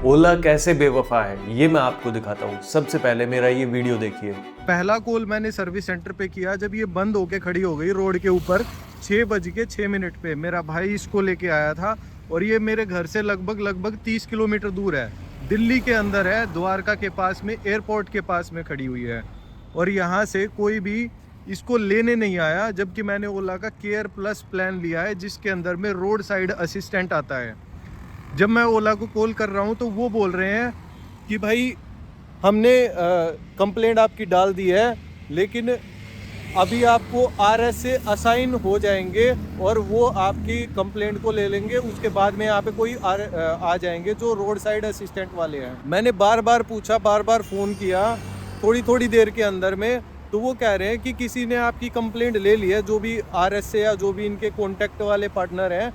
ओला कैसे बेवफा है ये मैं आपको दिखाता हूँ। सबसे पहले मेरा ये वीडियो देखिए। पहला कॉल मैंने सर्विस सेंटर पे किया जब ये बंद होके खड़ी हो गई रोड के ऊपर 6:06 पे। मेरा भाई इसको लेके आया था और ये मेरे घर से लगभग 30 किलोमीटर दूर है, दिल्ली के अंदर है, द्वारका के पास में, एयरपोर्ट के पास में खड़ी हुई है। और यहाँ से कोई भी इसको लेने नहीं आया, जबकि मैंने ओला का केयर प्लस प्लान लिया है जिसके अंदर में रोड साइड असिस्टेंट आता है। जब मैं ओला को कॉल कर रहा हूँ तो वो बोल रहे हैं कि भाई हमने कंप्लेंट आपकी डाल दी है, लेकिन अभी आपको आरएस से असाइन हो जाएंगे और वो आपकी कंप्लेंट को ले लेंगे। उसके बाद में यहाँ पे कोई आ जाएंगे जो रोड साइड असिस्टेंट वाले हैं। मैंने बार बार पूछा, बार बार फ़ोन किया थोड़ी देर के अंदर में, तो वो कह रहे हैं कि किसी ने आपकी कंप्लेंट ले ली है, जो भी आरएस से या जो भी इनके कॉन्टैक्ट वाले पार्टनर हैं,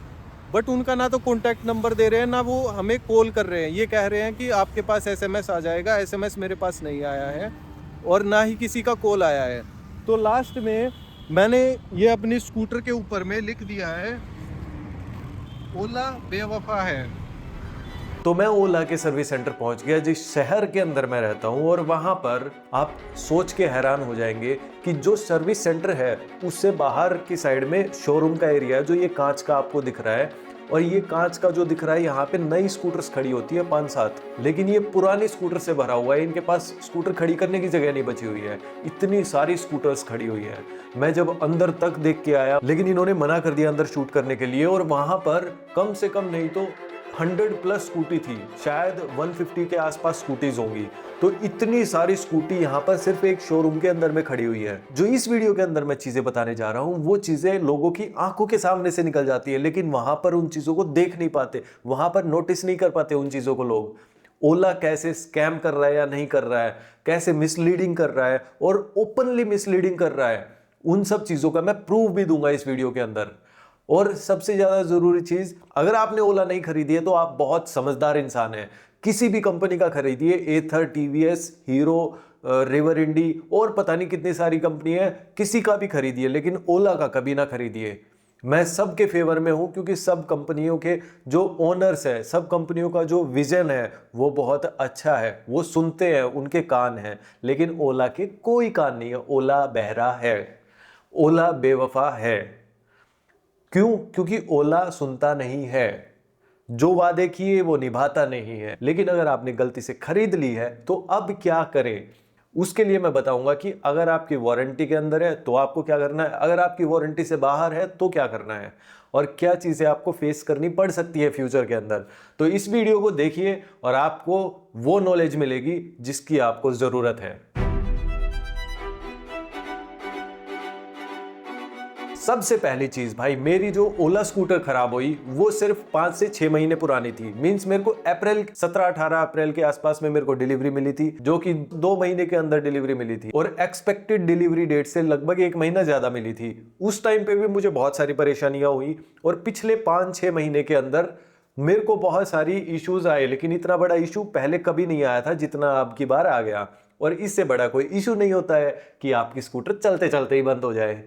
बट उनका ना तो कॉन्टैक्ट नंबर दे रहे हैं ना वो हमें कॉल कर रहे हैं। ये कह रहे हैं कि आपके पास एसएमएस आ जाएगा। एसएमएस मेरे पास नहीं आया है और ना ही किसी का कॉल आया है। तो लास्ट में मैंने ये अपनी स्कूटर के ऊपर में लिख दिया है, ओला बेवफा है। तो मैं ओला के सर्विस सेंटर पहुंच गया जिस शहर के अंदर मैं रहता हूं, और वहां पर आप सोच के हैरान हो जाएंगे कि जो सर्विस सेंटर है उससे बाहर की साइड में शोरूम का एरिया है, जो ये कांच का आपको दिख रहा है। और ये कांच का जो दिख रहा है, यहाँ पे नई स्कूटर्स खड़ी होती है 5-7, लेकिन ये पुरानी स्कूटर से भरा हुआ है। इनके पास स्कूटर खड़ी करने की जगह नहीं बची हुई है, इतनी सारी स्कूटर्स खड़ी हुई है। मैं जब अंदर तक देख के आया, लेकिन इन्होंने मना कर दिया अंदर शूट करने के लिए, और वहां पर कम से कम नहीं तो 100+ स्कूटी थी, शायद 150 के आसपास स्कूटीज होंगी। तो इतनी सारी स्कूटी यहाँ पर सिर्फ एक शोरूम के अंदर में खड़ी हुई है। जो इस वीडियो के अंदर मैं चीजें बताने जा रहा हूँ, वो चीजें लोगों की आंखों के सामने से निकल जाती है, लेकिन वहां पर उन चीजों को देख नहीं पाते, वहां पर नोटिस नहीं कर पाते उन चीजों को लोग। ओला कैसे स्कैम कर रहा है या नहीं कर रहा है, कैसे मिसलीडिंग कर रहा है और ओपनली मिसलीडिंग कर रहा है, उन सब चीजों का मैं प्रूफ भी दूंगा इस वीडियो के अंदर। और सबसे ज्यादा जरूरी चीज, अगर आपने ओला नहीं खरीदी है तो आप बहुत समझदार इंसान हैं। किसी भी कंपनी का खरीदिए, एथर, टीवीएस, हीरो, रिवर इंडी और पता नहीं कितनी सारी कंपनी है, किसी का भी खरीदिए, लेकिन ओला का कभी ना खरीदिए। मैं सबके फेवर में हूं, क्योंकि सब कंपनियों के जो ओनर्स है, सब कंपनियों का जो विजन है वो बहुत अच्छा है, वो सुनते हैं, उनके कान हैं। लेकिन ओला के कोई कान नहीं है। ओला बहरा है, ओला बेवफा है। क्यों? क्योंकि ओला सुनता नहीं है, जो वादे किए वो निभाता नहीं है। लेकिन अगर आपने गलती से खरीद ली है तो अब क्या करें, उसके लिए मैं बताऊंगा कि अगर आपकी वारंटी के अंदर है तो आपको क्या करना है, अगर आपकी वारंटी से बाहर है तो क्या करना है, और क्या चीजें आपको फेस करनी पड़ सकती है फ्यूचर के अंदर। तो इस वीडियो को देखिए और आपको वो नॉलेज मिलेगी जिसकी आपको जरूरत है। सबसे पहली चीज भाई, मेरी जो ओला स्कूटर खराब हुई वो सिर्फ 5 से 6 महीने पुरानी थी। मींस मेरे को 17-18 अप्रैल के आसपास में मेरे को डिलीवरी मिली थी, जो कि 2 महीने के अंदर डिलीवरी मिली थी, और एक्सपेक्टेड डिलीवरी डेट से लगभग 1 महीना ज्यादा मिली थी। उस टाइम पे भी मुझे बहुत सारी परेशानियां हुई, और पिछले 5-6 महीने के अंदर मेरे को बहुत सारी इश्यूज आए, लेकिन इतना बड़ा इशू पहले कभी नहीं आया था जितना अब की बार आ गया। और इससे बड़ा कोई इशू नहीं होता है कि आपकी स्कूटर चलते चलते ही बंद हो जाए,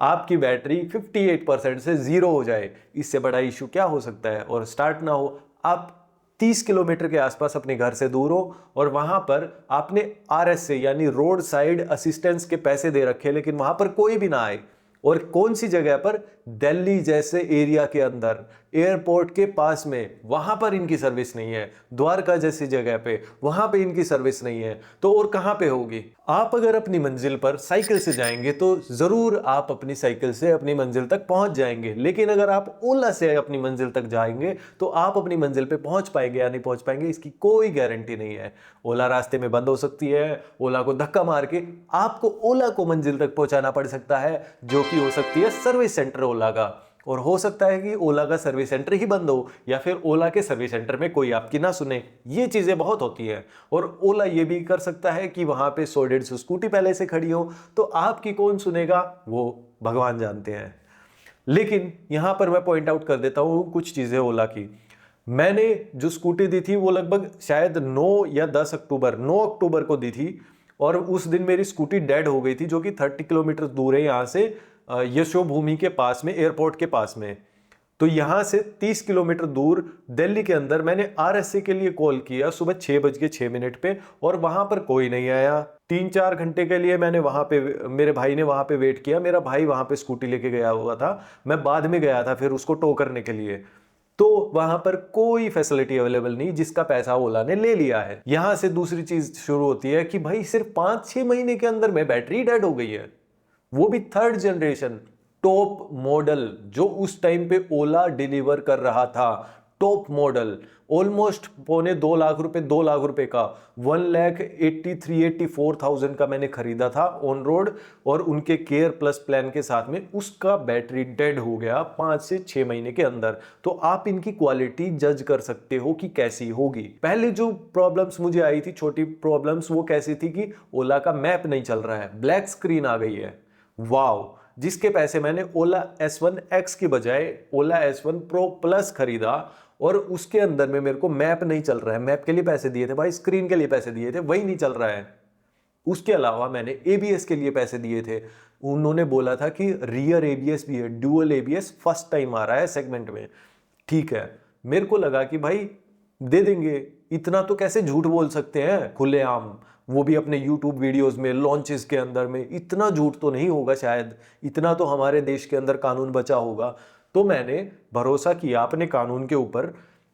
आपकी बैटरी 58% से 0 हो जाए। इससे बड़ा इशू क्या हो सकता है, और स्टार्ट ना हो। आप 30 किलोमीटर के आसपास अपने घर से दूर हो और वहां पर आपने आरएस से यानी रोड साइड असिस्टेंस के पैसे दे रखे, लेकिन वहां पर कोई भी ना आए। और कौन सी जगह पर? दिल्ली जैसे एरिया के अंदर, एयरपोर्ट के पास में, वहां पर इनकी सर्विस नहीं है। द्वारका जैसी जगह पे, वहां पे इनकी सर्विस नहीं है, तो और कहां पे होगी? आप अगर अपनी मंजिल पर साइकिल से जाएंगे तो जरूर आप अपनी साइकिल से अपनी मंजिल तक पहुंच जाएंगे, लेकिन अगर आप ओला से अपनी मंजिल तक जाएंगे तो आप अपनी मंजिल पे पहुंच पाएंगे या नहीं पहुंच पाएंगे, इसकी कोई गारंटी नहीं है। ओला रास्ते में बंद हो सकती है, ओला को धक्का मार के आपको ओला को मंजिल तक पहुंचाना पड़ सकता है, जो कि हो सकती है सर्विस सेंटर ओला का। और हो सकता है कि ओला का सर्विस सेंटर ही बंद हो, या फिर ओला के सर्विस सेंटर में कोई आपकी ना सुने। ये चीजें बहुत होती हैं। और ओला ये भी कर सकता है कि वहां पे 100-150 स्कूटी पहले से खड़ी हो, तो आपकी कौन सुनेगा वो भगवान जानते हैं। लेकिन यहां पर मैं पॉइंट आउट कर देता हूं कुछ चीजें ओला की। मैंने जो स्कूटी दी थी वो लगभग शायद 9 या 10 अक्टूबर 9 अक्टूबर को दी थी, और उस दिन मेरी स्कूटी डेड हो गई थी, जो कि 30 किलोमीटर दूर है यहाँ से, यशोभूमि के पास में, एयरपोर्ट के पास में। तो यहाँ से 30 किलोमीटर दूर दिल्ली के अंदर मैंने आरएसए के लिए कॉल किया सुबह 6:06 पे, और वहां पर कोई नहीं आया। 3-4 घंटे के लिए मैंने वहां पे, मेरे भाई ने वहां पे वेट किया। मेरा भाई वहां पे स्कूटी लेके गया हुआ था, मैं बाद में गया था फिर उसको टो करने के लिए। तो वहां पर कोई फैसिलिटी अवेलेबल नहीं, जिसका पैसा ओला ने ले लिया है। यहां से दूसरी चीज शुरू होती है कि भाई सिर्फ 5-6 महीने के अंदर में बैटरी डेड हो गई है, वो भी 3rd जनरेशन टॉप मॉडल, जो उस टाइम पे ओला डिलीवर कर रहा था। टॉप मॉडल ऑलमोस्ट पौने 2 लाख रुपए, 2 लाख रुपए का 1,83,84,000 का मैंने खरीदा था ऑन रोड, और उनके केयर प्लस प्लान के साथ में उसका बैटरी डेड हो गया 5 से 6 महीने के अंदर। तो आप इनकी क्वालिटी जज कर सकते हो कि कैसी होगी। पहले जो प्रॉब्लम्स मुझे आई थी, छोटी प्रॉब्लम्स, वो कैसी थी कि ओला का मैप नहीं चल रहा है, ब्लैक स्क्रीन आ गई है। वाव, जिसके पैसे मैंने ओला S1 X की बजाय ओला S1 Pro Plus खरीदा, और उसके अंदर में मेरे को मैप नहीं चल रहा है। मैप के लिए पैसे दिए थे भाई, स्क्रीन के लिए पैसे दिए थे, वही नहीं चल रहा है। उसके अलावा मैंने ABS के लिए पैसे दिए थे, उन्होंने बोला था कि रियर ABS भी है, डुअल ABS फर्स्ट टाइम आ रहा है सेगमेंट में। ठीक है, मेरे को लगा कि भाई दे देंगे, इतना तो कैसे झूठ बोल सकते हैं खुलेआम, वो भी अपने YouTube वीडियोस में, लॉन्चेस के अंदर में। इतना झूठ तो नहीं होगा शायद, इतना तो हमारे देश के अंदर कानून बचा होगा। तो मैंने भरोसा किया अपने कानून के ऊपर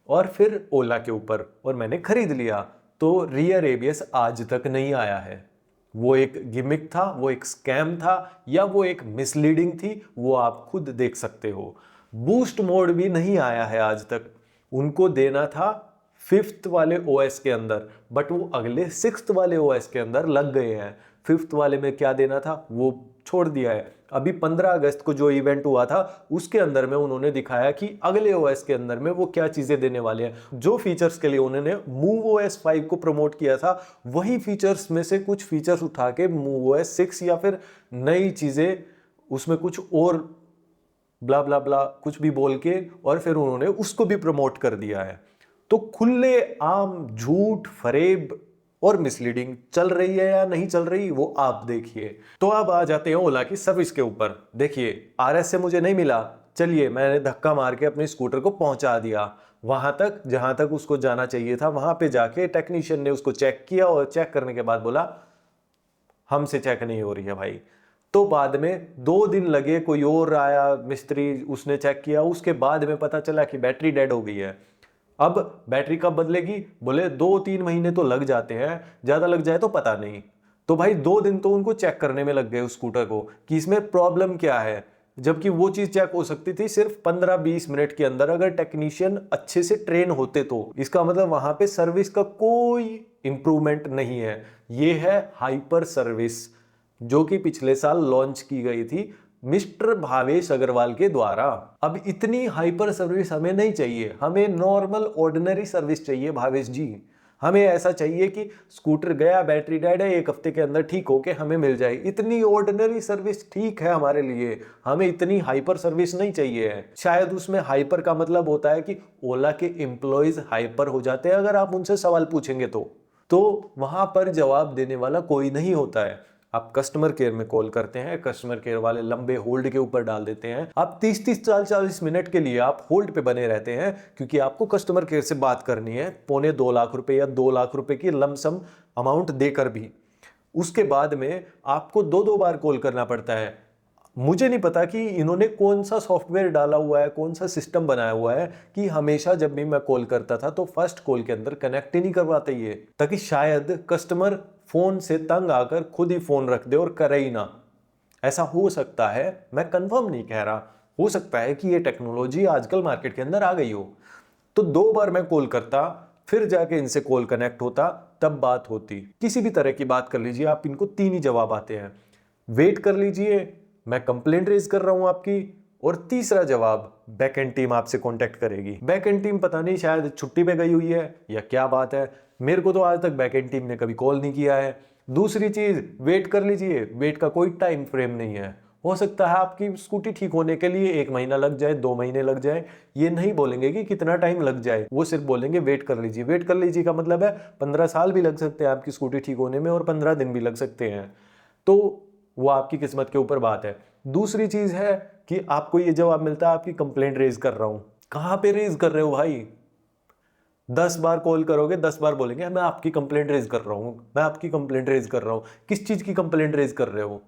और फिर ओला के ऊपर, और मैंने खरीद लिया। तो रियर ABS आज तक नहीं आया है। वो एक गिमिक था, वो एक स्कैम था, या वो एक मिसलीडिंग थी, वो आप खुद देख सकते हो। बूस्ट मोड भी नहीं आया है आज तक। उनको देना था 5th वाले OS के अंदर, बट वो अगले 6th वाले OS के अंदर लग गए हैं। 5th वाले में क्या देना था वो छोड़ दिया है। अभी 15 अगस्त को जो इवेंट हुआ था उसके अंदर में उन्होंने दिखाया कि अगले OS के अंदर में वो क्या चीजें देने वाले हैं। जो फीचर्स के लिए उन्होंने MoveOS 5 को प्रमोट किया था, वही फीचर्स में से कुछ फीचर्स उठा के MoveOS 6 या फिर नई चीजें उसमें कुछ और ब्ला ब्ला ब्ला कुछ भी बोल के, और फिर उन्होंने उसको भी प्रमोट कर दिया है। तो खुले आम झूठ, फरेब और मिसलीडिंग चल रही है या नहीं चल रही, वो आप देखिए। तो अब आ जाते हैं ओला की सर्विस के ऊपर। देखिए, RS से मुझे नहीं मिला, चलिए मैंने धक्का मार के अपने स्कूटर को पहुंचा दिया वहां तक जहां तक उसको जाना चाहिए था। वहां पे जाके टेक्नीशियन ने उसको चेक किया, और चेक करने के बाद बोला हमसे चेक नहीं हो रही है भाई। तो बाद में 2 दिन लगे, कोई और आया मिस्त्री, उसने चेक किया, उसके बाद में पता चला कि बैटरी डेड हो गई है। अब बैटरी कब बदलेगी, बोले 2-3 महीने तो लग जाते हैं, ज्यादा लग जाए तो पता नहीं। तो भाई 2 दिन तो उनको चेक करने में लग गए उस स्कूटर को कि इसमें प्रॉब्लम क्या है, जबकि वो चीज चेक हो सकती थी सिर्फ 15-20 मिनट के अंदर अगर टेक्नीशियन अच्छे से ट्रेन होते तो। इसका मतलब वहां पे सर्विस का कोई इंप्रूवमेंट नहीं है। ये है हाइपर सर्विस, जो कि पिछले साल लॉन्च की गई थी मिस्टर भावेश अग्रवाल के द्वारा। अब इतनी हाइपर सर्विस हमें नहीं चाहिए, हमें नॉर्मल ऑर्डिनरी सर्विस चाहिए भावेश जी। हमें ऐसा चाहिए कि स्कूटर गया, बैटरी डेड है, 1 हफ्ते के अंदर ठीक होके हमें मिल जाए। इतनी ऑर्डिनरी सर्विस ठीक है हमारे लिए, हमें इतनी हाइपर सर्विस नहीं चाहिए है। शायद उसमें हाइपर का मतलब होता है कि ओला के एम्प्लॉयज हाइपर हो जाते हैं अगर आप उनसे सवाल पूछेंगे तो वहां पर जवाब देने वाला कोई नहीं होता है। आप कस्टमर केयर में कॉल करते हैं, कस्टमर केयर वाले लंबे होल्ड के ऊपर डाल देते हैं। आप 30-40 मिनट के लिए आप होल्ड पे बने रहते हैं, क्योंकि आपको कस्टमर केयर से बात करनी है पौने 2 लाख रुपए या 2 लाख रुपए की लमसम अमाउंट देकर भी। उसके बाद में आपको 2-2 बार कॉल करना पड़ता है। मुझे नहीं पता कि इन्होंने कौन सा सॉफ्टवेयर डाला हुआ है, कौन सा सिस्टम बनाया हुआ है कि हमेशा जब भी मैं कॉल करता था तो फर्स्ट कॉल के अंदर कनेक्ट ही नहीं करवाते ये, ताकि शायद कस्टमर फोन से तंग आकर खुद ही फोन रख दे और करे ही ना। ऐसा हो सकता है, मैं कंफर्म नहीं कह रहा, हो सकता है कि ये टेक्नोलॉजी आजकल मार्केट के अंदर आ गई हो। तो 2 बार मैं कॉल करता, फिर जाके इनसे कॉल कनेक्ट होता, तब बात होती। किसी भी तरह की बात कर लीजिए आप, इनको 3 ही जवाब आते हैं, वेट कर लीजिए, मैं कंप्लेंट रेज कर रहा हूं आपकी, और तीसरा जवाब बैकएंड टीम आपसे कांटेक्ट करेगी। बैकएंड टीम पता नहीं शायद छुट्टी पे गई हुई है या क्या बात है, मेरे को तो आज तक बैकएंड टीम ने कभी कॉल नहीं किया है। दूसरी चीज, वेट कर लीजिए, वेट का कोई टाइम फ्रेम नहीं है। हो सकता है आपकी स्कूटी ठीक होने के लिए 1 महीना लग जाए, 2 महीने लग जाए, ये नहीं बोलेंगे कि कितना टाइम लग जाए, वो सिर्फ बोलेंगे वेट कर लीजिए। वेट कर लीजिए का मतलब है 15 साल भी लग सकते हैं आपकी स्कूटी ठीक होने में, और 15 दिन भी लग सकते हैं। तो वो आपकी किस्मत के ऊपर बात है। दूसरी चीज है कि आपको ये जवाब मिलता है आपकी कंप्लेंट रेज कर रहा हूं। कहां पे रेज कर रहे हो भाई? 10 बार कॉल करोगे 10 बार बोलेंगे मैं आपकी कंप्लेंट रेज कर रहा हूं, मैं आपकी कंप्लेंट रेज कर रहा हूं। किस चीज की कंप्लेंट रेज कर रहे हो?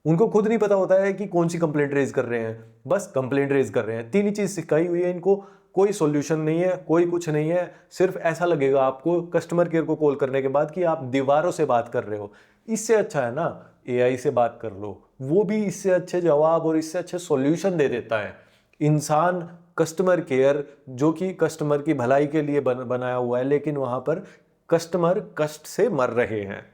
उनको खुद नहीं पता होता है कि कौन सी कंप्लेंट रेज कर रहे हैं, बस कंप्लेंट रेज कर रहे हैं। 3 ही चीज सिखाई हुई है इनको, कोई सॉल्यूशन नहीं है, कोई कुछ नहीं है। सिर्फ ऐसा लगेगा आपको कस्टमर केयर को कॉल करने के बाद कि आप दीवारों से बात कर रहे हो। इससे अच्छा है ना एआई से बात कर लो, वो भी इससे अच्छे जवाब और इससे अच्छे सॉल्यूशन दे देता है। इंसान कस्टमर केयर जो कि कस्टमर की भलाई के लिए बनाया हुआ है, लेकिन वहां पर कस्टमर कष्ट से मर रहे हैं।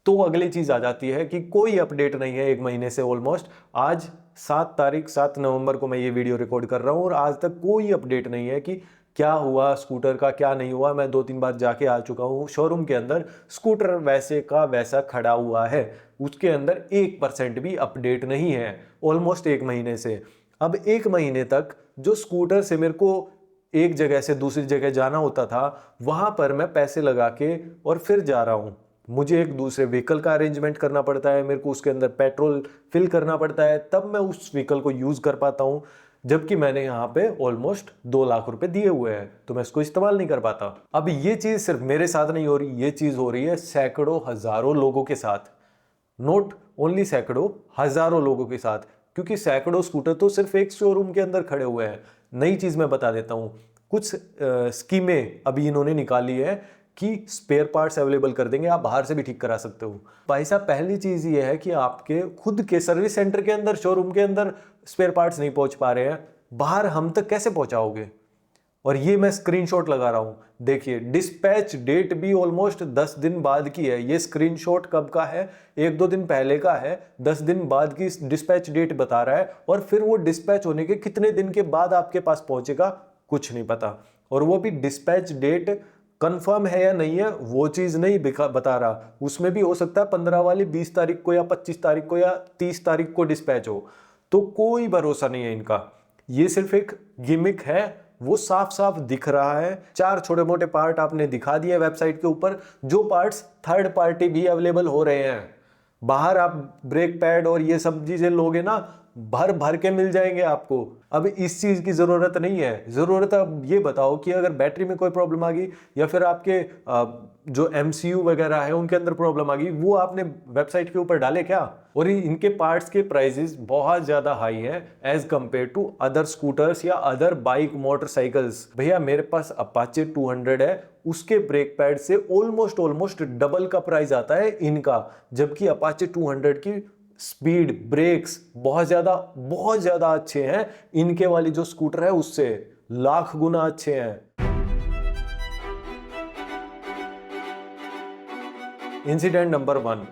तो अगली चीज आ जाती है कि कोई अपडेट नहीं है 1 महीने से ऑलमोस्ट। आज 7 नवंबर को मैं ये वीडियो रिकॉर्ड कर रहा हूं और आज तक कोई अपडेट नहीं है कि क्या हुआ स्कूटर का, क्या नहीं हुआ। मैं 2-3 बार जाके आ चुका हूं शोरूम के अंदर, स्कूटर वैसे का वैसा खड़ा हुआ है, उसके अंदर 1% भी अपडेट नहीं है ऑलमोस्ट 1 महीने से। अब 1 महीने तक जो स्कूटर से मेरे को एक जगह से दूसरी जगह जाना होता था, वहां पर मैं पैसे लगा के और फिर जा रहा हूं। मुझे एक दूसरे व्हीकल का अरेंजमेंट करना पड़ता है, मेरे को उसके अंदर पेट्रोल फिल करना पड़ता है, तब मैं उस व्हीकल को यूज कर पाता हूं। जबकि मैंने यहाँ पे ऑलमोस्ट 2 लाख रुपए दिए हुए हैं, तो मैं इसको इस्तेमाल नहीं कर पाता। अब ये चीज सिर्फ मेरे साथ नहीं हो रही, ये चीज हो रही है सैकड़ों हजारों लोगों के साथ। नोट ओनली सैकड़ों, हजारों लोगों के साथ, क्योंकि सैकड़ों स्कूटर तो सिर्फ एक शोरूम के अंदर खड़े हुए हैं। नई चीज मैं बता देता हूं, कुछ स्कीमें अभी इन्होंने निकाली है कि स्पेयर पार्ट्स अवेलेबल कर देंगे, आप बाहर से भी ठीक करा सकते हो। भाई साहब, पहली चीज ये है कि आपके खुद के सर्विस सेंटर के अंदर, शोरूम के अंदर स्पेयर पार्ट्स नहीं पहुंच पा रहे हैं, बाहर हम तक कैसे पहुंचाओगे? और ये मैं स्क्रीनशॉट लगा रहा हूं, देखिए डिस्पैच डेट भी ऑलमोस्ट 10 दिन बाद की है। ये स्क्रीनशॉट कब का है? 1-2 दिन पहले का है, 10 दिन बाद की डिस्पैच डेट बता रहा है। और फिर वो डिस्पैच होने के कितने दिन के बाद आपके पास पहुंचेगा कुछ नहीं पता। और वो भी डिस्पैच डेट कंफर्म है या नहीं है वो चीज नहीं बता रहा। उसमें भी हो सकता है 15 वाली 20 तारीख को या 25 तारीख को या 30 तारीख को डिस्पैच हो। तो कोई भरोसा नहीं है इनका, ये सिर्फ एक गिमिक है। वो साफ साफ दिख रहा है। 4 छोटे मोटे पार्ट आपने दिखा दिए वेबसाइट के ऊपर, जो पार्ट्स थर्ड पार्टी भी अवेलेबल हो रहे हैं। बाहर आप ब्रेक पैड और ये सब चीजें लोगे ना, भर भर के मिल जाएंगे आपको। अब इस चीज की जरूरत नहीं है। जरूरत अब ये बताओ कि अगर बैटरी में कोई प्रॉब्लम आ गई या फिर आपके जो MCU वगैरह है उनके अंदर प्रॉब्लम आ गई, वो आपने वेबसाइट के ऊपर डाले क्या? और इनके पार्ट्स के प्राइसेस बहुत ज्यादा हाई हैं as compare to other scooters या अदर बाइक मोटरसाइकिल्स। भैया मेरे पास अपाचे 200 है, उसके ब्रेक पैड से ऑलमोस्ट डबल का प्राइस आता है इनका। जबकि अपाचे 200 की स्पीड, ब्रेक्स बहुत ज्यादा अच्छे हैं, इनके वाली जो स्कूटर है उससे लाख गुना अच्छे हैं। इंसिडेंट नंबर 1,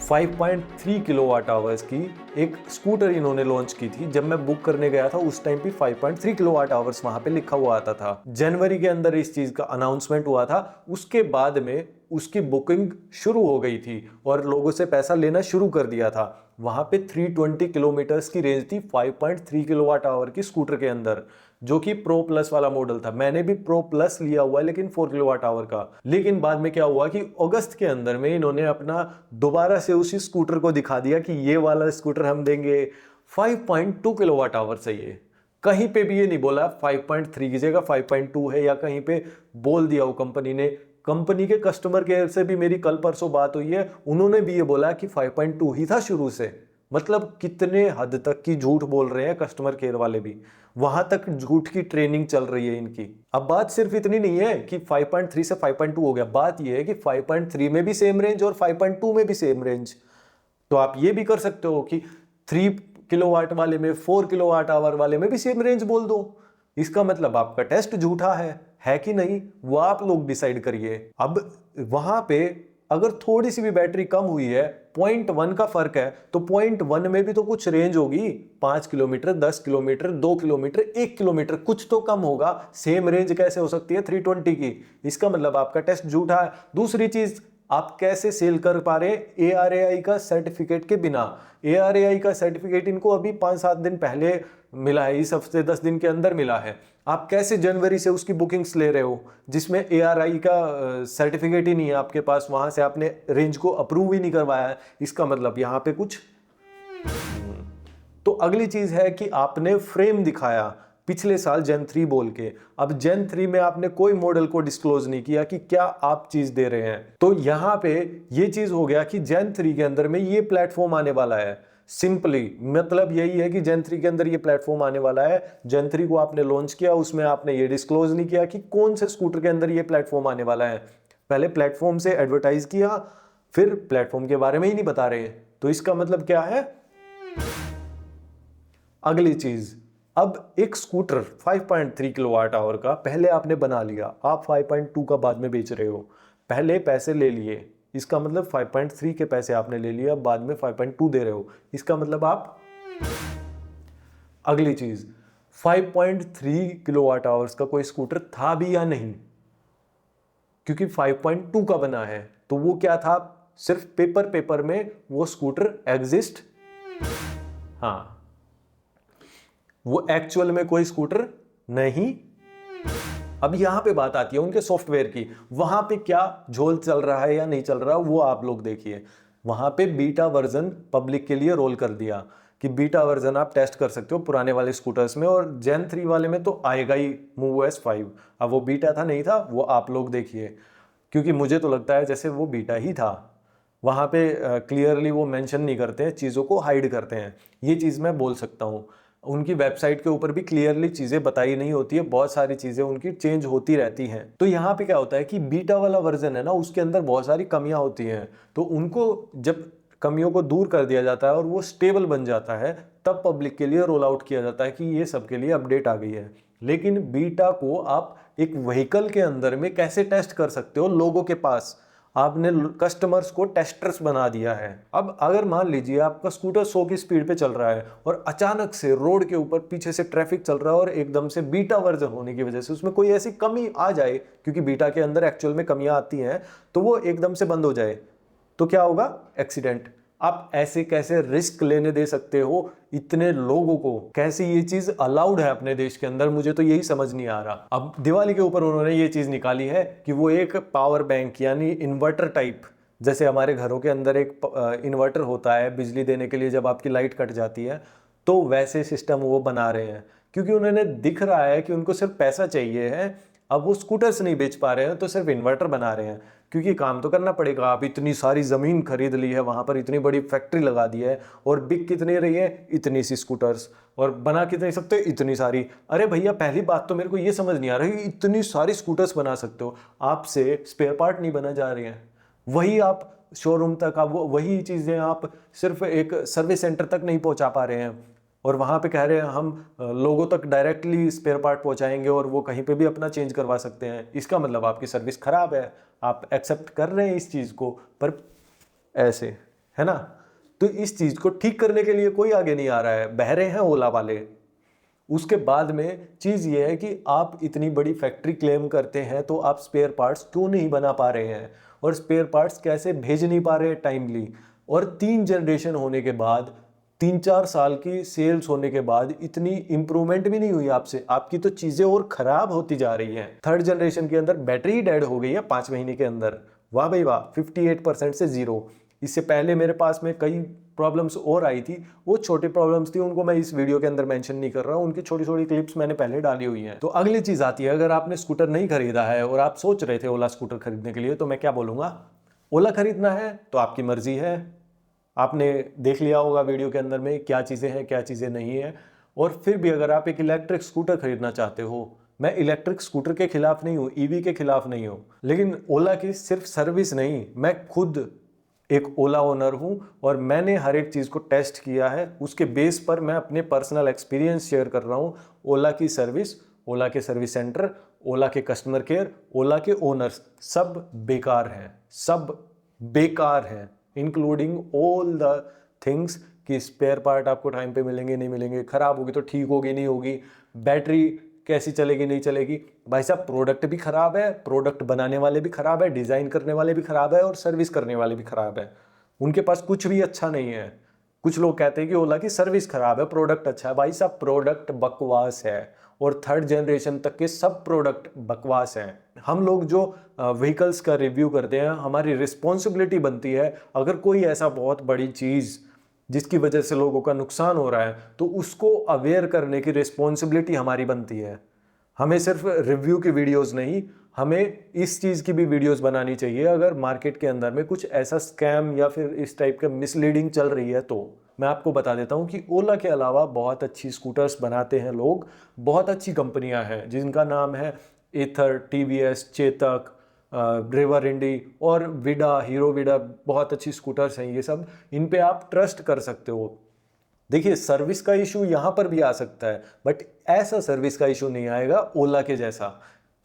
5.3 किलोवाट आवर्स की एक स्कूटर इन्होंने लॉन्च की थी। जब मैं बुक करने गया था उस टाइम पे 5.3 किलोवाट आवर्स वहां पे लिखा हुआ आता था। जनवरी के अंदर इस चीज का अनाउंसमेंट हुआ था, उसके बाद में उसकी बुकिंग शुरू हो गई थी और लोगों से पैसा लेना शुरू कर दिया था। वहां पे 320 किलोमीटर्स की रेंज थी 5.3 किलोवाट आवर की स्कूटर के अंदर, जो कि प्रो प्लस वाला मॉडल था। मैंने भी प्रो प्लस लिया हुआ है, लेकिन 4 किलोवाट आवर का। लेकिन बाद में क्या हुआ कि अगस्त के अंदर में इन्होंने अपना दोबारा से उसी स्कूटर को दिखा दिया कि ये वाला स्कूटर हम देंगे 5.2 किलोवाट आवर से। ये कहीं पे भी ये नहीं बोला 5.3 की जगह 5.2 है, या कहीं पे बोल दिया हो कंपनी ने। कंपनी के कस्टमर केयर से भी मेरी कल परसों बात हुई है, उन्होंने भी ये बोला कि 5.2 ही था शुरू से। मतलब कितने हद तक की झूठ बोल रहे हैं कस्टमर केयर वाले भी, वहां तक झूठ की ट्रेनिंग चल रही है इनकी। अब बात सिर्फ इतनी नहीं है कि 5.3 से 5.2 हो गया, बात यह है कि 5.3 में भी सेम रेंज और 5.2 में भी सेम रेंज। तो आप ये भी कर सकते हो कि 3 किलोवाट वाले में, 4 किलोवाट आवर वाले में भी सेम रेंज बोल दो। इसका मतलब आपका टेस्ट झूठा है कि नहीं, वो आप लोग डिसाइड करिए। अब वहां पे अगर थोड़ी सी भी बैटरी कम हुई है, 0.1 का फर्क है, तो 0.1 में भी तो कुछ रेंज होगी। 5 किलोमीटर, 10 किलोमीटर, 2 किलोमीटर, 1 किलोमीटर, कुछ तो कम होगा। सेम रेंज कैसे हो सकती है 320 की? इसका मतलब आपका टेस्ट झूठा है। दूसरी चीज, आप कैसे सेल कर पा रहे हैं ARAI का सर्टिफिकेट के बिना? ARAI का सर्टिफिकेट इनको अभी 5-7 दिन पहले मिला है, इस हफ्ते 10 दिन के अंदर मिला है। आप कैसे जनवरी से उसकी बुकिंग्स ले रहे हो जिसमें ARAI का सर्टिफिकेट ही नहीं है आपके पास, वहां से आपने रेंज को अप्रूव ही नहीं करवाया है? इसका मतलब यहाँ पे कुछ। तो अगली चीज है कि आपने फ्रेम दिखाया पिछले साल जेन 3 बोल के, अब जेन 3 में आपने कोई मॉडल को डिस्क्लोज नहीं किया कि क्या आप चीज दे रहे हैं। तो यहां पे ये चीज हो गया कि जेन 3 के अंदर में ये प्लेटफॉर्म आने वाला है। सिंपली मतलब यही है कि जेन 3 के अंदर ये प्लेटफॉर्म आने वाला है। जेन 3 को आपने लॉन्च किया, उसमें आपने ये डिस्क्लोज नहीं किया कि कौन से स्कूटर के अंदर ये प्लेटफॉर्म आने वाला है। पहले प्लेटफॉर्म से एडवर्टाइज किया, फिर प्लेटफॉर्म के बारे में ही नहीं बता रहे। तो इसका मतलब क्या है? अगली चीज, अब एक स्कूटर 5.3 किलोवाट आवर का पहले आपने बना लिया, आप 5.2 का बाद में बेच रहे हो। पहले पैसे ले लिए, इसका मतलब 5.3 के पैसे आपने ले लिया, बाद में 5.2 दे रहे हो, इसका मतलब आप। अगली चीज, 5.3 किलोवाट आवर्स का कोई स्कूटर था भी या नहीं, क्योंकि 5.2 का बना है। तो वो क्या था? सिर्फ पेपर में वो स्कूटर एग्जिस्ट, हाँ, वो एक्चुअल में कोई स्कूटर नहीं। अब यहां पे बात आती है उनके सॉफ्टवेयर की, वहां पे क्या झोल चल रहा है या नहीं चल रहा वो आप लोग देखिए। वहां पे बीटा वर्जन पब्लिक के लिए रोल कर दिया कि बीटा वर्जन आप टेस्ट कर सकते हो पुराने वाले स्कूटर्स में, और जेन 3 वाले में तो आएगा ही MoveOS 5। अब वो बीटा था नहीं था वो आप लोग देखिए, क्योंकि मुझे तो लगता है जैसे वो बीटा ही था। वहां पे क्लियरली वो मेंशन नहीं करते हैं, चीज़ों को हाइड करते हैं। ये चीज़ मैं बोल सकता हूँ। उनकी वेबसाइट के ऊपर भी क्लियरली चीज़ें बताई नहीं होती है, बहुत सारी चीज़ें उनकी चेंज होती रहती हैं। तो यहाँ पे क्या होता है कि बीटा वाला वर्जन है ना, उसके अंदर बहुत सारी कमियां होती हैं। तो उनको जब कमियों को दूर कर दिया जाता है और वो स्टेबल बन जाता है, तब पब्लिक के लिए रोल आउट किया जाता है कि ये सबके लिए अपडेट आ गई है। लेकिन बीटा को आप एक व्हीकल के अंदर में कैसे टेस्ट कर सकते हो? लोगों के पास आपने कस्टमर्स को टेस्टर्स बना दिया है। अब अगर मान लीजिए आपका स्कूटर 100 की स्पीड पे चल रहा है और अचानक से रोड के ऊपर पीछे से ट्रैफिक चल रहा है और एकदम से बीटा वर्जन होने की वजह से उसमें कोई ऐसी कमी आ जाए, क्योंकि बीटा के अंदर एक्चुअल में कमियां आती हैं, तो वो एकदम से बंद हो जाए, तो क्या होगा? एक्सीडेंट। आप ऐसे कैसे रिस्क लेने दे सकते हो इतने लोगों को? कैसे ये चीज अलाउड है अपने देश के अंदर? मुझे तो यही समझ नहीं आ रहा। अब दिवाली के ऊपर उन्होंने ये चीज निकाली है कि वो एक पावर बैंक यानी इन्वर्टर टाइप, जैसे हमारे घरों के अंदर एक इन्वर्टर होता है बिजली देने के लिए जब आपकी लाइट कट जाती है, तो वैसे सिस्टम वो बना रहे हैं, क्योंकि उन्हें दिख रहा है कि उनको सिर्फ पैसा चाहिए है। अब वो स्कूटर्स नहीं बेच पा रहे हैं तो सिर्फ इन्वर्टर बना रहे हैं, क्योंकि काम तो करना पड़ेगा। आप इतनी सारी ज़मीन खरीद ली है, वहाँ पर इतनी बड़ी फैक्ट्री लगा दी है, और बिक कितनी रही है? इतनी सी स्कूटर्स, और बना कितनी सकते? इतनी सारी। अरे भैया, पहली बात तो मेरे को ये समझ नहीं आ रही, इतनी सारी स्कूटर्स बना सकते हो, आपसे स्पेयर पार्ट नहीं बना जा रहे हैं, वही आप शोरूम तक, आप वही चीज़ें आप सिर्फ एक सर्विस सेंटर तक नहीं पहुँचा पा रहे हैं, और वहाँ पे कह रहे हैं हम लोगों तक डायरेक्टली स्पेयर पार्ट पहुँचाएंगे और वो कहीं पे भी अपना चेंज करवा सकते हैं। इसका मतलब आपकी सर्विस ख़राब है। आप एक्सेप्ट कर रहे हैं इस चीज़ को, पर ऐसे, है ना? तो इस चीज़ को ठीक करने के लिए कोई आगे नहीं आ रहा है, बहरे हैं ओला वाले। उसके बाद में चीज़ ये है कि आप इतनी बड़ी फैक्ट्री क्लेम करते हैं, तो आप स्पेयर पार्ट्स क्यों नहीं बना पा रहे हैं, और स्पेयर पार्ट्स कैसे भेज नहीं पा रहे हैं टाइमली? और 3 जनरेशन होने के बाद, 3-4 साल की सेल्स होने के बाद इतनी इंप्रूवमेंट भी नहीं हुई आपसे, आपकी तो चीज़ें और ख़राब होती जा रही हैं। 3rd जनरेशन के अंदर बैटरी डेड हो गई है 5 महीने के अंदर। वाह भाई वाह, 58% से 0। इससे पहले मेरे पास में कई प्रॉब्लम्स और आई थी, वो छोटी प्रॉब्लम्स थी, उनको मैं इस वीडियो के अंदर मेंशन नहीं कर रहा हूँ, उनकी छोटी छोटी क्लिप्स मैंने पहले डाली हुई हैं। तो अगली चीज़ आती है, अगर आपने स्कूटर नहीं खरीदा है और आप सोच रहे थे ओला स्कूटर खरीदने के लिए, तो मैं क्या बोलूँगा? ओला खरीदना है तो आपकी मर्जी है। आपने देख लिया होगा वीडियो के अंदर में क्या चीज़ें हैं क्या चीज़ें नहीं है। और फिर भी अगर आप एक इलेक्ट्रिक स्कूटर खरीदना चाहते हो, मैं इलेक्ट्रिक स्कूटर के खिलाफ नहीं हूँ, ईवी के खिलाफ नहीं हूँ, लेकिन ओला की सिर्फ सर्विस नहीं, मैं खुद एक ओला ओनर हूँ और मैंने हर एक चीज़ को टेस्ट किया है, उसके बेस पर मैं अपने पर्सनल एक्सपीरियंस शेयर कर रहा हूँ। ओला की सर्विस, ओला के सर्विस सेंटर, ओला के कस्टमर केयर, ओला के ओनर्स सब बेकार हैं, सब बेकार हैं, इंक्लूडिंग ऑल द थिंग्स कि स्पेयर पार्ट आपको टाइम पे मिलेंगे नहीं मिलेंगे, ख़राब होगी तो ठीक होगी नहीं होगी, बैटरी कैसी चलेगी नहीं चलेगी। भाई साहब, प्रोडक्ट भी ख़राब है, प्रोडक्ट बनाने वाले भी ख़राब है, डिज़ाइन करने वाले भी ख़राब है, और सर्विस करने वाले भी ख़राब है। उनके पास कुछ भी अच्छा नहीं है। कुछ लोग कहते हैं कि ओला की सर्विस ख़राब है, प्रोडक्ट अच्छा है। भाई साहब, प्रोडक्ट बकवास है, और 3rd जनरेशन तक के सब प्रोडक्ट बकवास हैं। हम लोग जो व्हीकल्स का रिव्यू करते हैं, हमारी रिस्पॉन्सिबिलिटी बनती है, अगर कोई ऐसा बहुत बड़ी चीज़ जिसकी वजह से लोगों का नुकसान हो रहा है, तो उसको अवेयर करने की रिस्पॉन्सिबिलिटी हमारी बनती है। हमें सिर्फ रिव्यू की वीडियोस नहीं, हमें इस चीज़ की भी वीडियोस बनानी चाहिए अगर मार्केट के अंदर में कुछ ऐसा स्कैम या फिर इस टाइप का मिसलीडिंग चल रही है। तो मैं आपको बता देता हूँ कि ओला के अलावा बहुत अच्छी स्कूटर्स बनाते हैं लोग, बहुत अच्छी कंपनियां हैं जिनका नाम है एथर, टीवीएस, चेतक, रिवर इंडी और विडा, हीरो विडा, बहुत अच्छी स्कूटर्स हैं ये सब। इन पे आप ट्रस्ट कर सकते हो। देखिए, सर्विस का इशू यहाँ पर भी आ सकता है, बट ऐसा सर्विस का इशू नहीं आएगा ओला के जैसा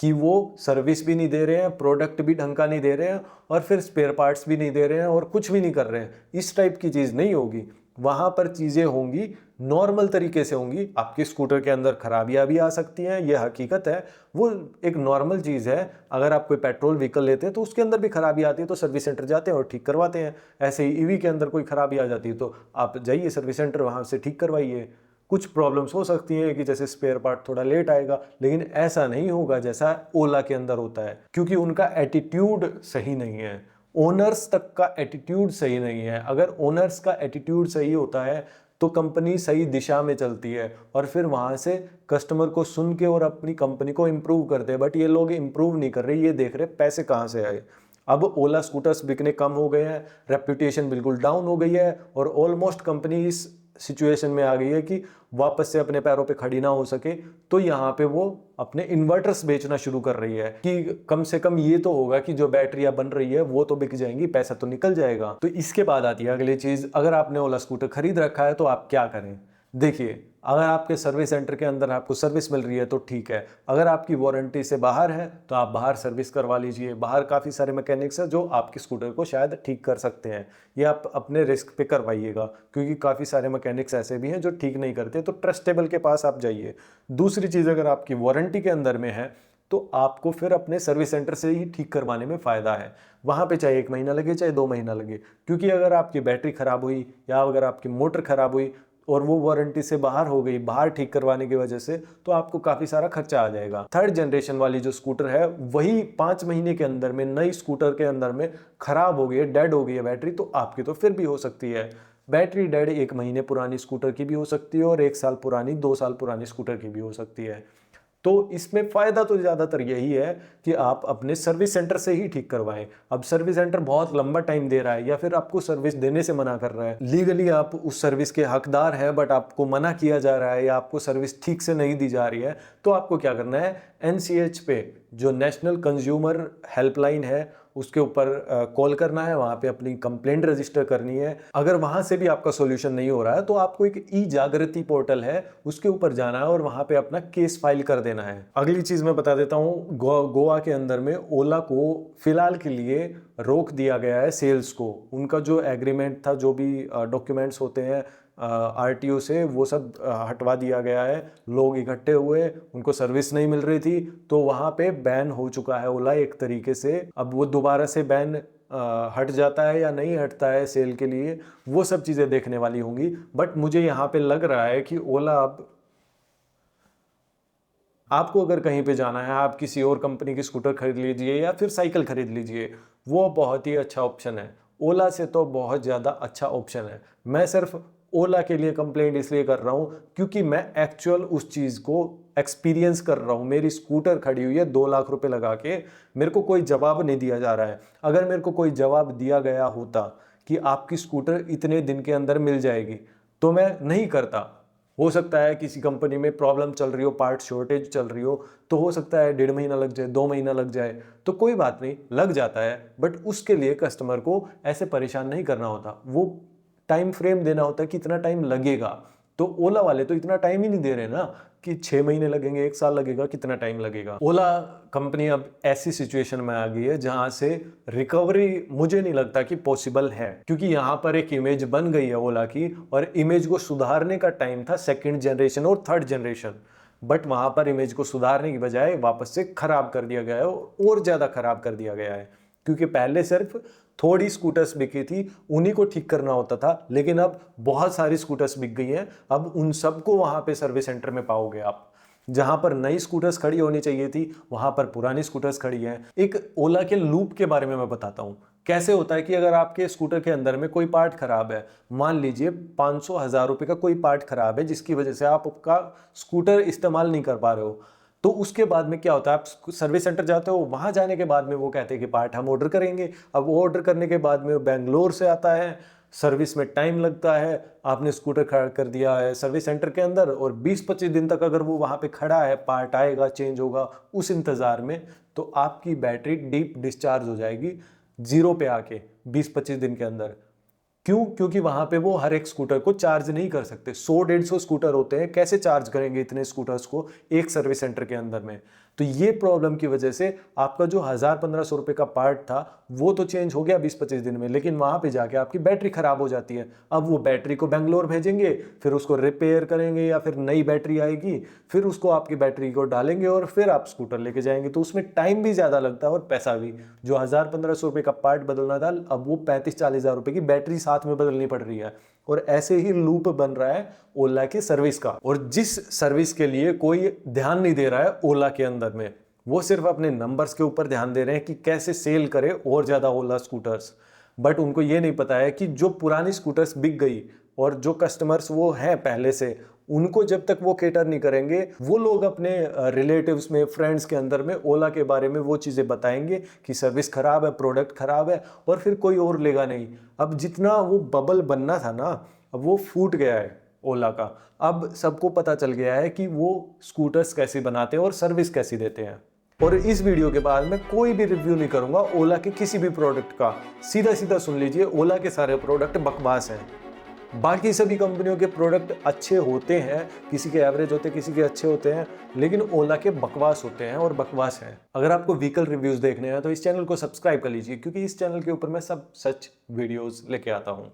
कि वो सर्विस भी नहीं दे रहे हैं, प्रोडक्ट भी ढंग का नहीं दे रहे हैं और फिर स्पेयर पार्ट्स भी नहीं दे रहे हैं और कुछ भी नहीं कर रहे हैं। इस टाइप की चीज़ नहीं होगी। वहाँ पर चीज़ें होंगी नॉर्मल तरीके से होंगी। आपके स्कूटर के अंदर खराबियाँ भी आ सकती हैं, यह हकीकत है, वो एक नॉर्मल चीज़ है। अगर आप कोई पेट्रोल व्हीकल लेते हैं तो उसके अंदर भी खराबी आती है तो सर्विस सेंटर जाते हैं और ठीक करवाते हैं। ऐसे ही ईवी के अंदर कोई खराबी आ जाती है तो आप जाइए सर्विस सेंटर, वहाँ से ठीक करवाइए। कुछ प्रॉब्लम्स हो सकती हैं कि जैसे स्पेयर पार्ट थोड़ा लेट आएगा, लेकिन ऐसा नहीं होगा जैसा ओला के अंदर होता है, क्योंकि उनका एटीट्यूड सही नहीं है। ओनर्स तक का एटीट्यूड सही नहीं है। अगर ओनर्स का एटीट्यूड सही होता है तो कंपनी सही दिशा में चलती है और फिर वहाँ से कस्टमर को सुन के और अपनी कंपनी को इम्प्रूव करते हैं। बट ये लोग इम्प्रूव नहीं कर रहे, ये देख रहे पैसे कहाँ से आए। अब ओला स्कूटर्स बिकने कम हो गए हैं, रेप्यूटेशन बिल्कुल डाउन हो गई है और ऑलमोस्ट कंपनी इस सिचुएशन में आ गई है कि वापस से अपने पैरों पे खड़ी ना हो सके, तो यहाँ पे वो अपने इन्वर्टर्स बेचना शुरू कर रही है कि कम से कम ये तो होगा कि जो बैटरियां बन रही है वो तो बिक जाएंगी, पैसा तो निकल जाएगा। तो इसके बाद आती है अगली चीज, अगर आपने ओला स्कूटर खरीद रखा है तो आप क्या करें। देखिए, अगर आपके सर्विस सेंटर के अंदर आपको सर्विस मिल रही है तो ठीक है। अगर आपकी वारंटी से बाहर है तो आप बाहर सर्विस करवा लीजिए। बाहर काफ़ी सारे मैकेनिक्स हैं जो आपके स्कूटर को शायद ठीक कर सकते हैं, ये आप अपने रिस्क पे करवाइएगा, क्योंकि काफ़ी सारे मैकेनिक्स ऐसे भी हैं जो ठीक नहीं करते। तो ट्रस्टेबल के पास आप जाइए। दूसरी चीज़, अगर आपकी वारंटी के अंदर में है तो आपको फिर अपने सर्विस सेंटर से ही ठीक करवाने में फ़ायदा है। वहाँ पे चाहे 1 महीना लगे चाहे 2 महीना लगे, क्योंकि अगर आपकी बैटरी ख़राब हुई या अगर आपकी मोटर ख़राब हुई और वो वारंटी से बाहर हो गई, बाहर ठीक करवाने की वजह से, तो आपको काफ़ी सारा खर्चा आ जाएगा। 3rd जनरेशन वाली जो स्कूटर है वही 5 महीने के अंदर में नई स्कूटर के अंदर में ख़राब हो गई है, डेड हो गई है बैटरी, तो आपकी तो फिर भी हो सकती है। बैटरी डेड 1 महीने पुरानी स्कूटर की भी हो सकती है और 1 साल पुरानी, 2 साल पुरानी स्कूटर की भी हो सकती है। तो इसमें फ़ायदा तो ज़्यादातर यही है कि आप अपने सर्विस सेंटर से ही ठीक करवाएं। अब सर्विस सेंटर बहुत लंबा टाइम दे रहा है या फिर आपको सर्विस देने से मना कर रहा है, लीगली आप उस सर्विस के हकदार हैं बट आपको मना किया जा रहा है या आपको सर्विस ठीक से नहीं दी जा रही है, तो आपको क्या करना है, NCH पे जो नेशनल कंज्यूमर हेल्पलाइन है उसके ऊपर कॉल करना है, वहाँ पे अपनी कंप्लेंट रजिस्टर करनी है। अगर वहाँ से भी आपका सॉल्यूशन नहीं हो रहा है तो आपको एक ई-जागृति पोर्टल है उसके ऊपर जाना है और वहाँ पे अपना केस फाइल कर देना है। अगली चीज़ मैं बता देता हूँ, गोवा के अंदर में ओला को फिलहाल के लिए रोक दिया गया है सेल्स को। उनका जो एग्रीमेंट था, जो भी डॉक्यूमेंट्स होते हैं RTO से, वो सब हटवा दिया गया है। लोग इकट्ठे हुए, उनको सर्विस नहीं मिल रही थी, तो वहाँ पे बैन हो चुका है ओला एक तरीके से। अब वो दोबारा से बैन हट जाता है या नहीं हटता है सेल के लिए, वो सब चीज़ें देखने वाली होंगी। बट मुझे यहाँ पे लग रहा है कि ओला, अब आपको अगर कहीं पे जाना है, आप किसी और कंपनी की स्कूटर खरीद लीजिए या फिर साइकिल खरीद लीजिए, वो बहुत ही अच्छा ऑप्शन है। ओला से तो बहुत ज़्यादा अच्छा ऑप्शन है। मैं सिर्फ ओला के लिए कंप्लेंट इसलिए कर रहा हूँ क्योंकि मैं एक्चुअल उस चीज़ को एक्सपीरियंस कर रहा हूँ। मेरी स्कूटर खड़ी हुई है 2 लाख रुपए लगा के, मेरे को कोई जवाब नहीं दिया जा रहा है। अगर मेरे को कोई जवाब दिया गया होता कि आपकी स्कूटर इतने दिन के अंदर मिल जाएगी, तो मैं नहीं करता। हो सकता है किसी कंपनी में प्रॉब्लम चल रही हो, पार्ट शॉर्टेज चल रही हो, तो हो सकता है 1.5 महीना लग जाए, 2 महीना लग जाए, तो कोई बात नहीं, लग जाता है। बट उसके लिए कस्टमर को ऐसे परेशान नहीं करना होता, वो टाइम फ्रेम देना होता है कि इतना टाइम लगेगा। तो ओला वाले तो इतना टाइम ही नहीं दे रहे ना कि 6 महीने लगेंगे, 1 साल लगेगा, कितना टाइम लगेगा। ओला कंपनी अब ऐसी सिचुएशन में आ गई है जहां से रिकवरी मुझे नहीं लगता कि पॉसिबल है, क्योंकि यहाँ पर एक इमेज बन गई है ओला की और इमेज को सुधारने का टाइम था 2nd जनरेशन और 3rd जनरेशन। बट वहां पर इमेज को सुधारने की बजाय वापस से खराब कर दिया गया है और ज़्यादा खराब कर दिया गया है, क्योंकि पहले सिर्फ थोड़ी स्कूटर्स बिकी थी, उन्हीं को ठीक करना होता था, लेकिन अब बहुत सारी स्कूटर्स बिक गई हैं। अब उन सबको वहाँ पे सर्विस सेंटर में पाओगे आप। जहाँ पर नई स्कूटर्स खड़ी होनी चाहिए थी वहाँ पर पुरानी स्कूटर्स खड़ी हैं। एक ओला के लूप के बारे में मैं बताता हूँ। कैसे होता है कि अगर आपके स्कूटर के अंदर में कोई पार्ट खराब है, मान लीजिए 500-1000 रुपये का कोई पार्ट खराब है जिसकी वजह से आप आपका स्कूटर इस्तेमाल नहीं कर पा रहे हो, तो उसके बाद में क्या होता है, आप सर्विस सेंटर जाते हो, वहाँ जाने के बाद में वो कहते हैं कि पार्ट हम ऑर्डर करेंगे। अब वो ऑर्डर करने के बाद में बेंगलोर से आता है, सर्विस में टाइम लगता है, आपने स्कूटर खड़ा कर दिया है सर्विस सेंटर के अंदर और 20-25 दिन तक अगर वो वहाँ पे खड़ा है, पार्ट आएगा, चेंज होगा, उस इंतज़ार में तो आपकी बैटरी डीप डिस्चार्ज हो जाएगी जीरो पे आके 20-25 दिन के अंदर। क्यों? क्योंकि वहां पे वो हर एक स्कूटर को चार्ज नहीं कर सकते। 100-150 स्कूटर होते हैं, कैसे चार्ज करेंगे इतने स्कूटर्स को एक सर्विस सेंटर के अंदर में? तो ये प्रॉब्लम की वजह से आपका जो 1000-1500 रुपए का पार्ट था वो तो चेंज हो गया 20-25 दिन में, लेकिन वहां पे जाके आपकी बैटरी खराब हो जाती है। अब वो बैटरी को बेंगलोर भेजेंगे, फिर उसको रिपेयर करेंगे या फिर नई बैटरी आएगी, फिर उसको आपकी बैटरी को डालेंगे और फिर आप स्कूटर लेके जाएंगे। तो उसमें टाइम भी ज़्यादा लगता है और पैसा भी। जो 1000-1500 रुपये का पार्ट बदलना था, अब वो 35-40 हज़ार रुपये की बैटरी साथ में बदलनी पड़ रही है। और ऐसे ही लूप बन रहा है ओला की सर्विस का। और जिस सर्विस के लिए कोई ध्यान नहीं दे रहा है ओला के अंदर में, वो सिर्फ अपने नंबर्स के ऊपर ध्यान दे रहे हैं कि कैसे सेल करे और ज़्यादा ओला स्कूटर्स। बट उनको ये नहीं पता है कि जो पुरानी स्कूटर्स बिक गई और जो कस्टमर्स वो हैं पहले से, उनको जब तक वो केटर नहीं करेंगे, वो लोग अपने रिलेटिव्स में, फ्रेंड्स के अंदर में ओला के बारे में वो चीज़ें बताएंगे कि सर्विस ख़राब है, प्रोडक्ट ख़राब है, और फिर कोई और लेगा नहीं। अब जितना वो बबल बनना था ना, अब वो फूट गया है ओला का। अब सबको पता चल गया है कि वो स्कूटर्स कैसे बनाते हैं और सर्विस कैसी देते हैं। और इस वीडियो के बाद मैं कोई भी रिव्यू नहीं करूंगा ओला के किसी भी प्रोडक्ट का। सीधा सीधा सुन लीजिए, ओला के सारे प्रोडक्ट बकवास हैं। बाकी सभी कंपनियों के प्रोडक्ट अच्छे होते हैं, किसी के एवरेज होते हैं, किसी के अच्छे होते हैं, लेकिन ओला के बकवास होते हैं और बकवास हैं। अगर आपको व्हीकल रिव्यूज देखने हैं तो इस चैनल को सब्सक्राइब कर लीजिए, क्योंकि इस चैनल के ऊपर मैं सब सच वीडियोस लेके आता हूँ।